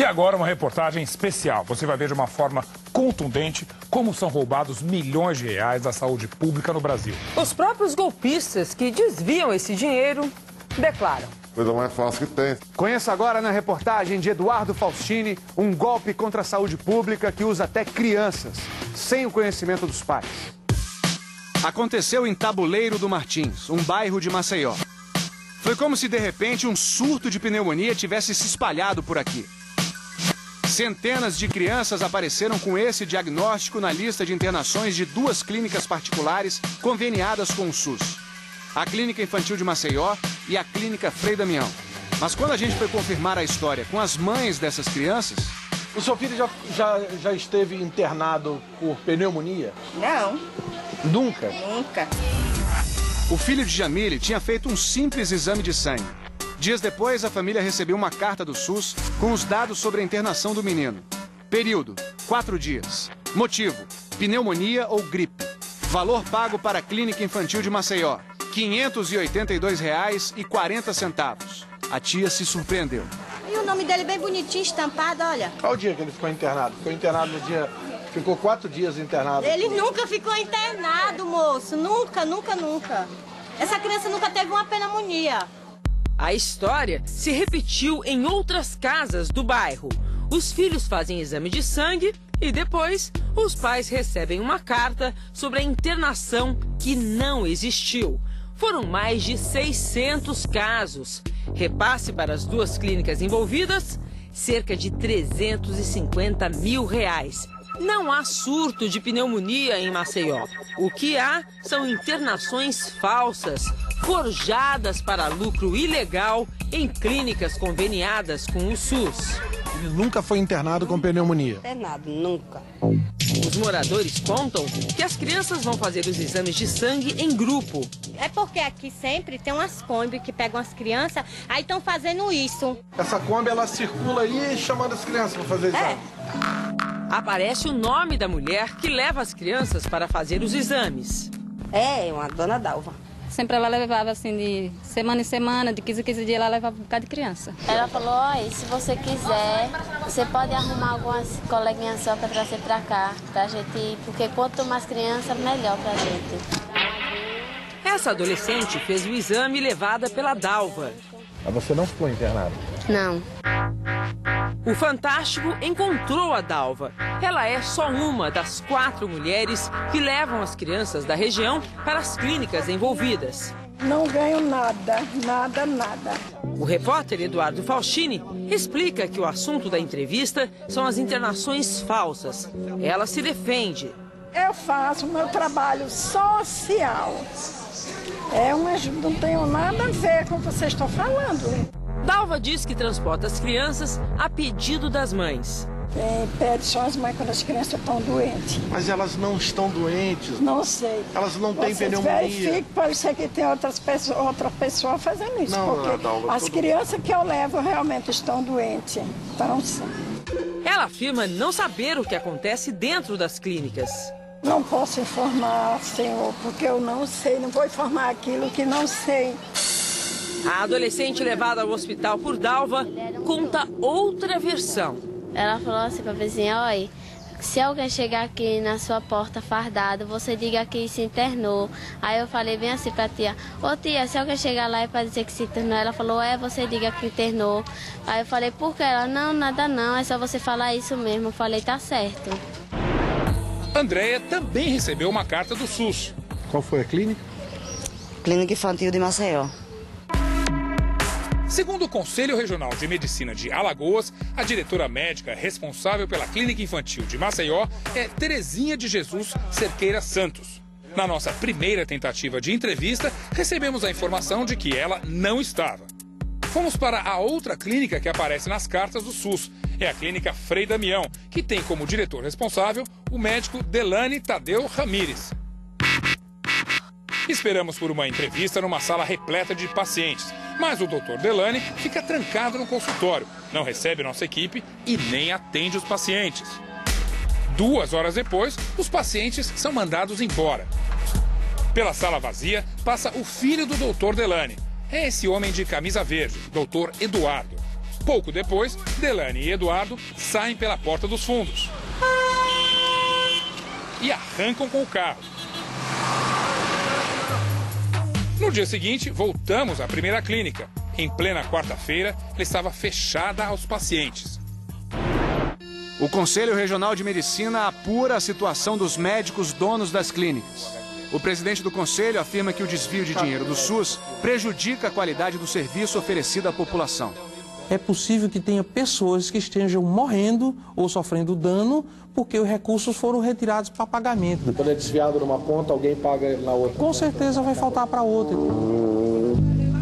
agora uma reportagem especial. Você vai ver de uma forma contundente como são roubados milhões de reais da saúde pública no Brasil. Os próprios golpistas que desviam esse dinheiro declaram. Coisa mais fácil que tem. Conheça agora na reportagem de Eduardo Faustini um golpe contra a saúde pública que usa até crianças, sem o conhecimento dos pais. Aconteceu em Tabuleiro do Martins, um bairro de Maceió. Foi como se de repente um surto de pneumonia tivesse se espalhado por aqui. Centenas de crianças apareceram com esse diagnóstico na lista de internações de 2 clínicas particulares conveniadas com o SUS. A Clínica Infantil de Maceió e a Clínica Frei Damião. Mas quando a gente foi confirmar a história com as mães dessas crianças... O seu filho já esteve internado por pneumonia? Não. Nunca? Nunca. O filho de Jamile tinha feito um simples exame de sangue. Dias depois, a família recebeu uma carta do SUS com os dados sobre a internação do menino. Período, 4 dias. Motivo, pneumonia ou gripe. Valor pago para a Clínica Infantil de Maceió, R$ 582,40. A tia se surpreendeu. E o nome dele bem bonitinho, estampado, olha. Qual o dia que ele ficou internado? Ficou internado no dia... Ficou 4 dias internado. Ele nunca ficou internado, moço. Nunca, nunca, nunca. Essa criança nunca teve uma pneumonia. A história se repetiu em outras casas do bairro. Os filhos fazem exame de sangue e depois os pais recebem uma carta sobre a internação que não existiu. Foram mais de 600 casos. Repasse para as 2 clínicas envolvidas, cerca de R$ 350 mil. Não há surto de pneumonia em Maceió. O que há são internações falsas, forjadas para lucro ilegal em clínicas conveniadas com o SUS. Ele nunca foi internado com pneumonia? Internado, nunca. Os moradores contam que as crianças vão fazer os exames de sangue em grupo. É porque aqui sempre tem umas Kombi que pegam as crianças, aí estão fazendo isso. Essa Kombi, ela circula aí chamando as crianças para fazer exame? Aparece o nome da mulher que leva as crianças para fazer os exames. É, uma dona Dalva. Sempre ela levava assim de semana em semana, de 15 em 15 dias ela levava um bocado de criança. Ela falou, olha, se você quiser, você pode arrumar algumas coleguinhas só para trazer para cá, pra gente ir, porque quanto mais criança, melhor pra gente. Essa adolescente fez o exame levada pela Dalva. Mas você não ficou internado? Não. O Fantástico encontrou a Dalva. Ela é só uma das 4 mulheres que levam as crianças da região para as clínicas envolvidas. Não ganho nada, nada, nada. O repórter Eduardo Faustini explica que o assunto da entrevista são as internações falsas. Ela se defende. Eu faço meu trabalho social. Não tenho nada a ver com o que vocês estão falando. Dalva diz que transporta as crianças a pedido das mães. Pede só as mães quando as crianças estão doentes. Mas elas não estão doentes. Não sei. Elas não têm pneumonia. Verifique, pode ser que tem outra pessoa fazendo isso. Não, porque Dalva, as crianças que eu levo realmente estão doentes. Então, sim. Ela afirma não saber o que acontece dentro das clínicas. Não posso informar, senhor, porque eu não sei. Não vou informar aquilo que não sei. A adolescente levada ao hospital por Dalva conta outra versão. Ela falou assim pra vizinha, olha, se alguém chegar aqui na sua porta fardado, você diga que se internou. Aí eu falei bem assim pra tia, ô tia, se alguém chegar lá é pra dizer que se internou, ela falou, você diga que internou. Aí eu falei, por quê? Ela, não, nada não, é só você falar isso mesmo. Eu falei, tá certo. Andréia também recebeu uma carta do SUS. Qual foi a clínica? Clínica Infantil de Maceió. Segundo o Conselho Regional de Medicina de Alagoas, a diretora médica responsável pela Clínica Infantil de Maceió é Terezinha de Jesus Cerqueira Santos. Na nossa primeira tentativa de entrevista, recebemos a informação de que ela não estava. Fomos para a outra clínica que aparece nas cartas do SUS. É a Clínica Frei Damião, que tem como diretor responsável o médico Delane Tadeu Ramires. Esperamos por uma entrevista numa sala repleta de pacientes, mas o Dr. Delane fica trancado no consultório, não recebe nossa equipe e nem atende os pacientes. 2 horas depois, os pacientes são mandados embora. Pela sala vazia, passa o filho do Dr. Delane. É esse homem de camisa verde, Dr. Eduardo. Pouco depois, Delane e Eduardo saem pela porta dos fundos e arrancam com o carro. No dia seguinte, voltamos à primeira clínica. Em plena quarta-feira, ela estava fechada aos pacientes. O Conselho Regional de Medicina apura a situação dos médicos donos das clínicas. O presidente do Conselho afirma que o desvio de dinheiro do SUS prejudica a qualidade do serviço oferecido à população. É possível que tenha pessoas que estejam morrendo ou sofrendo dano porque os recursos foram retirados para pagamento. Quando é desviado numa ponta, alguém paga na outra. Com certeza vai faltar para outra.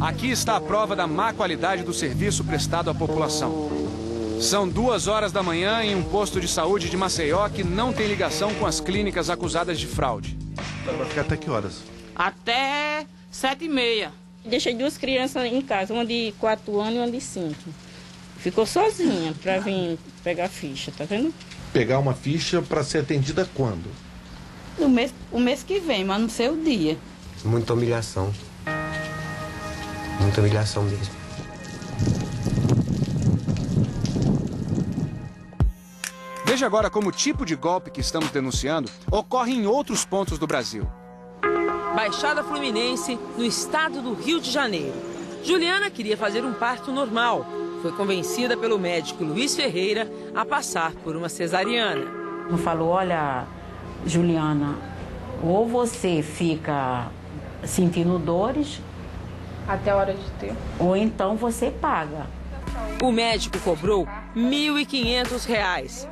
Aqui está a prova da má qualidade do serviço prestado à população. São 2 horas da manhã em um posto de saúde de Maceió que não tem ligação com as clínicas acusadas de fraude. Vai ficar até que horas? Até 7h30. Deixei 2 crianças em casa, uma de 4 anos e uma de 5. Ficou sozinha para vir pegar ficha, tá vendo? Pegar uma ficha para ser atendida quando? O mês que vem, mas não sei o dia. Muita humilhação. Muita humilhação mesmo. Veja agora como o tipo de golpe que estamos denunciando ocorre em outros pontos do Brasil. Baixada Fluminense, no estado do Rio de Janeiro. Juliana queria fazer um parto normal. Foi convencida pelo médico Luiz Ferreira a passar por uma cesariana. Ele falou, olha, Juliana, ou você fica sentindo dores... até a hora de ter. Ou então você paga. O médico cobrou R$ 1.500.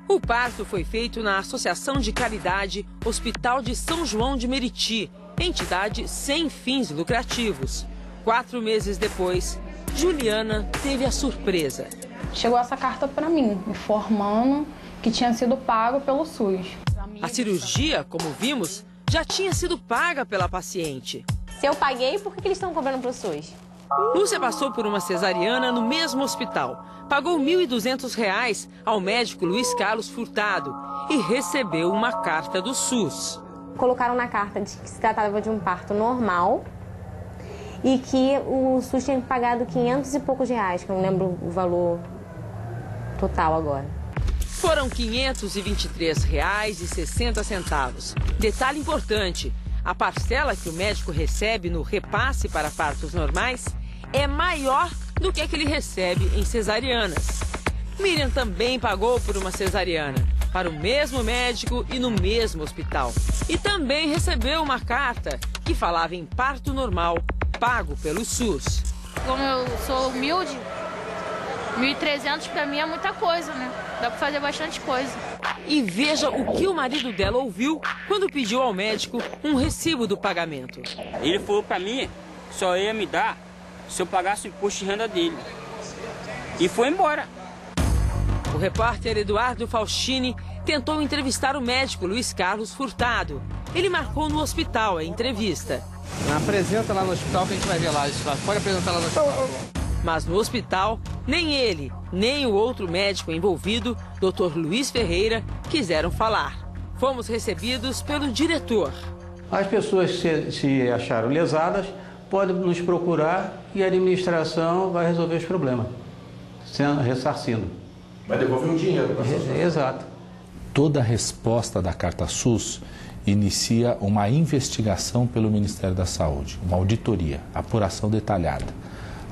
O parto foi feito na Associação de Caridade Hospital de São João de Meriti, entidade sem fins lucrativos. 4 meses depois, Juliana teve a surpresa. Chegou essa carta para mim, informando que tinha sido pago pelo SUS. A cirurgia, como vimos, já tinha sido paga pela paciente. Se eu paguei, por que eles estão cobrando para o SUS? Lúcia passou por uma cesariana no mesmo hospital. Pagou R$ 1.200 ao médico Luiz Carlos Furtado e recebeu uma carta do SUS. Colocaram na carta de que se tratava de um parto normal e que o SUS tinha pagado 500 e poucos reais, que eu não lembro o valor total agora. Foram R$ 523,60. Detalhe importante, a parcela que o médico recebe no repasse para partos normais é maior do que a que ele recebe em cesarianas. Miriam também pagou por uma cesariana, para o mesmo médico e no mesmo hospital. E também recebeu uma carta que falava em parto normal, pago pelo SUS. Como eu sou humilde, 1.300 para mim é muita coisa, né? Dá para fazer bastante coisa. E veja o que o marido dela ouviu quando pediu ao médico um recibo do pagamento. Ele falou para mim, só ia me dar se eu pagasse o imposto de renda dele. E foi embora. O repórter Eduardo Faustini tentou entrevistar o médico Luiz Carlos Furtado. Ele marcou no hospital a entrevista. Apresenta lá no hospital que a gente vai ver lá. Pode apresentar lá no hospital. Mas no hospital, nem ele, nem o outro médico envolvido, Dr. Luiz Ferreira, quiseram falar. Fomos recebidos pelo diretor. As pessoas se acharam lesadas, podem nos procurar e a administração vai resolver os problemas, ressarcindo. Vai devolver um dinheiro para a Exato. Toda a resposta da Carta SUS inicia uma investigação pelo Ministério da Saúde, uma auditoria, apuração detalhada.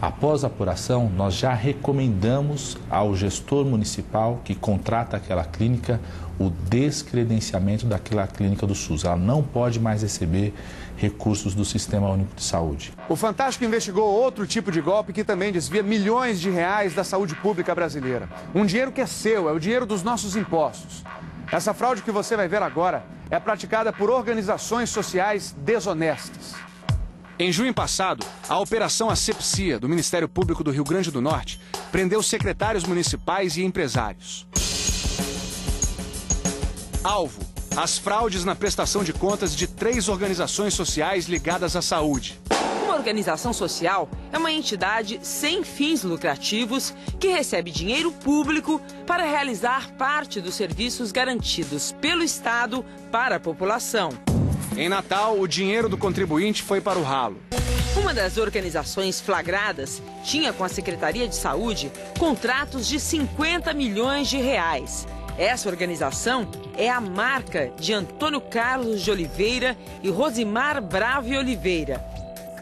Após a apuração, nós já recomendamos ao gestor municipal que contrata aquela clínica o descredenciamento daquela clínica do SUS. Ela não pode mais receber recursos do Sistema Único de Saúde. O Fantástico investigou outro tipo de golpe que também desvia milhões de reais da saúde pública brasileira. Um dinheiro que é seu, é o dinheiro dos nossos impostos. Essa fraude que você vai ver agora é praticada por organizações sociais desonestas. Em junho passado, a Operação Asepsia do Ministério Público do Rio Grande do Norte prendeu secretários municipais e empresários. Alvo: as fraudes na prestação de contas de 3 organizações sociais ligadas à saúde. Uma organização social é uma entidade sem fins lucrativos que recebe dinheiro público para realizar parte dos serviços garantidos pelo Estado para a população. Em Natal, o dinheiro do contribuinte foi para o ralo. Uma das organizações flagradas tinha com a Secretaria de Saúde contratos de 50 milhões de reais. Essa organização é a Marca, de Antônio Carlos de Oliveira e Rosimar Bravo Oliveira.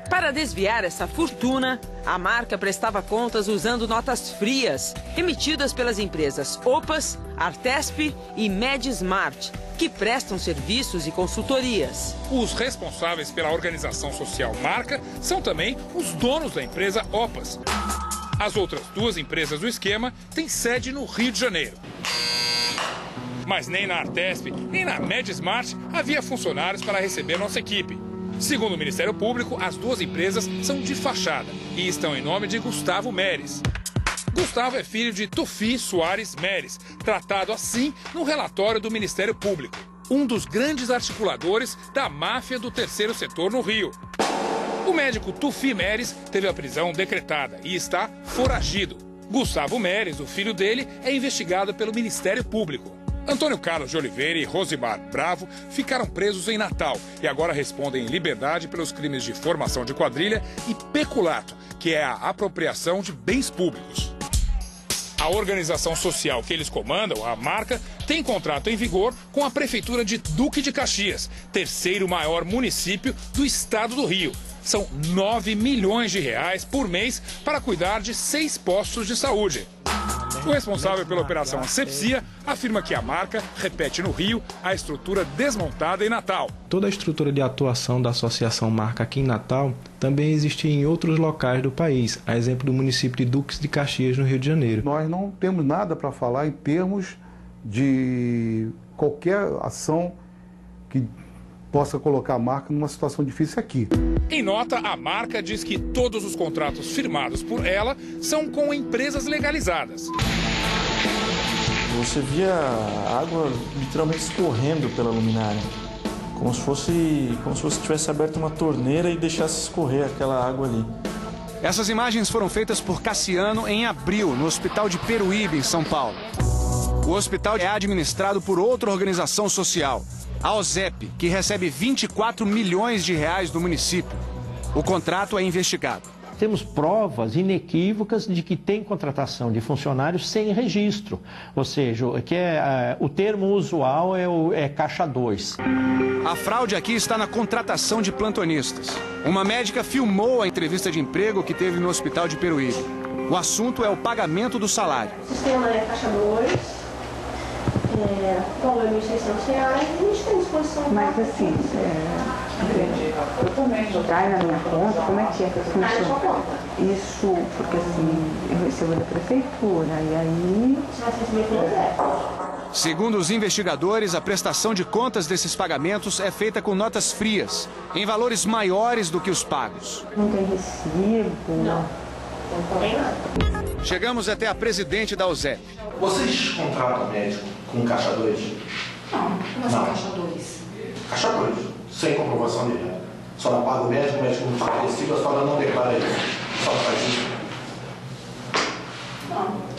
Para desviar essa fortuna, a Marca prestava contas usando notas frias, emitidas pelas empresas Opas, Artesp e MedSmart, que prestam serviços e consultorias. Os responsáveis pela organização social Marca são também os donos da empresa Opas. As outras duas empresas do esquema têm sede no Rio de Janeiro. Mas nem na Artesp, nem na MedSmart havia funcionários para receber nossa equipe. Segundo o Ministério Público, as duas empresas são de fachada e estão em nome de Gustavo Meres. Gustavo é filho de Tufi Soares Meres, tratado assim no relatório do Ministério Público, um dos grandes articuladores da máfia do terceiro setor no Rio. O médico Tufi Meres teve a prisão decretada e está foragido. Gustavo Meres, o filho dele, é investigado pelo Ministério Público. Antônio Carlos de Oliveira e Rosimar Bravo ficaram presos em Natal e agora respondem em liberdade pelos crimes de formação de quadrilha e peculato, que é a apropriação de bens públicos. A organização social que eles comandam, a Marca, tem contrato em vigor com a Prefeitura de Duque de Caxias, terceiro maior município do estado do Rio. São 9 milhões de reais por mês para cuidar de 6 postos de saúde. O responsável pela operação Asepsia afirma que a Marca repete no Rio a estrutura desmontada em Natal. Toda a estrutura de atuação da Associação Marca aqui em Natal também existe em outros locais do país, a exemplo do município de Duque de Caxias, no Rio de Janeiro. Nós não temos nada para falar em termos de qualquer ação que possa colocar a Marca numa situação difícil aqui. Em nota, a Marca diz que todos os contratos firmados por ela são com empresas legalizadas. Você via a água literalmente escorrendo pela luminária, como se fosse tivesse aberto uma torneira e deixasse escorrer aquela água ali. Essas imagens foram feitas por Cassiano em abril, no Hospital de Peruíbe, em São Paulo. O hospital é administrado por outra organização social, a OZEP, que recebe 24 milhões de reais do município. O contrato é investigado. Temos provas inequívocas de que tem contratação de funcionários sem registro, ou seja, o termo usual é caixa 2. A fraude aqui está na contratação de plantonistas. Uma médica filmou a entrevista de emprego que teve no Hospital de Peruíbe. O assunto é o pagamento do salário. O sistema é caixa 2. Valor R$ 1.600 e a gente tem disposição. Mas assim, cai na minha conta, como é que funciona? Cai na sua conta. Isso, porque assim, eu recebo da prefeitura, e aí... Você vai receber pelo Zé. Segundo os investigadores, a prestação de contas desses pagamentos é feita com notas frias, em valores maiores do que os pagos. Não tem recibo? Não. Não tem nada. Chegamos até a presidente da OZEP. Vocês contratam médico com caixa 2? Não, não é caixa 2. Caixa 2, sem comprovação dele. Só não paga o médico não paga recibo, a senhora não declara isso. Só faz isso. Não.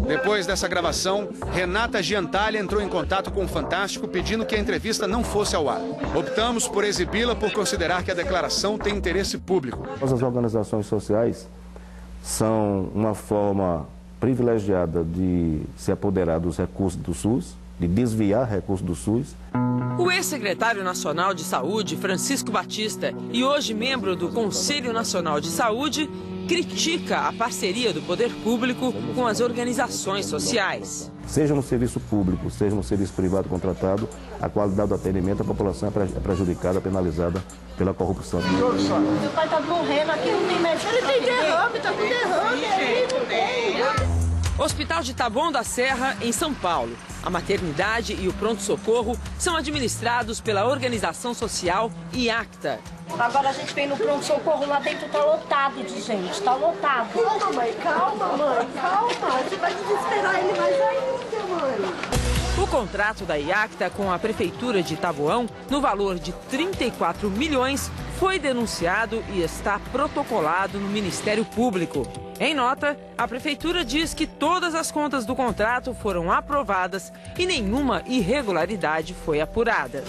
Depois dessa gravação, Renata Giantalha entrou em contato com o Fantástico pedindo que a entrevista não fosse ao ar. Optamos por exibi-la por considerar que a declaração tem interesse público. As organizações sociais são uma forma privilegiada de se apoderar dos recursos do SUS, de desviar recursos do SUS. O ex-secretário nacional de Saúde, Francisco Batista, e hoje membro do Conselho Nacional de Saúde, critica a parceria do poder público com as organizações sociais. Seja no serviço público, seja no serviço privado contratado, a qualidade do atendimento à população é prejudicada, penalizada pela corrupção. Meu pai tá morrendo aqui, não tem médico. Ele tem derrame, tá com derrame aí, não tem. Hospital de Taboão da Serra, em São Paulo. A maternidade e o pronto-socorro são administrados pela organização social IACTA. Agora a gente vem no pronto-socorro, lá dentro tá lotado de gente, tá lotado. Calma, mãe, calma. Você vai desesperar ele mais ainda, mãe. O contrato da IACTA com a Prefeitura de Taboão, no valor de 34 milhões, foi denunciado e está protocolado no Ministério Público. Em nota, a Prefeitura diz que todas as contas do contrato foram aprovadas e nenhuma irregularidade foi apurada.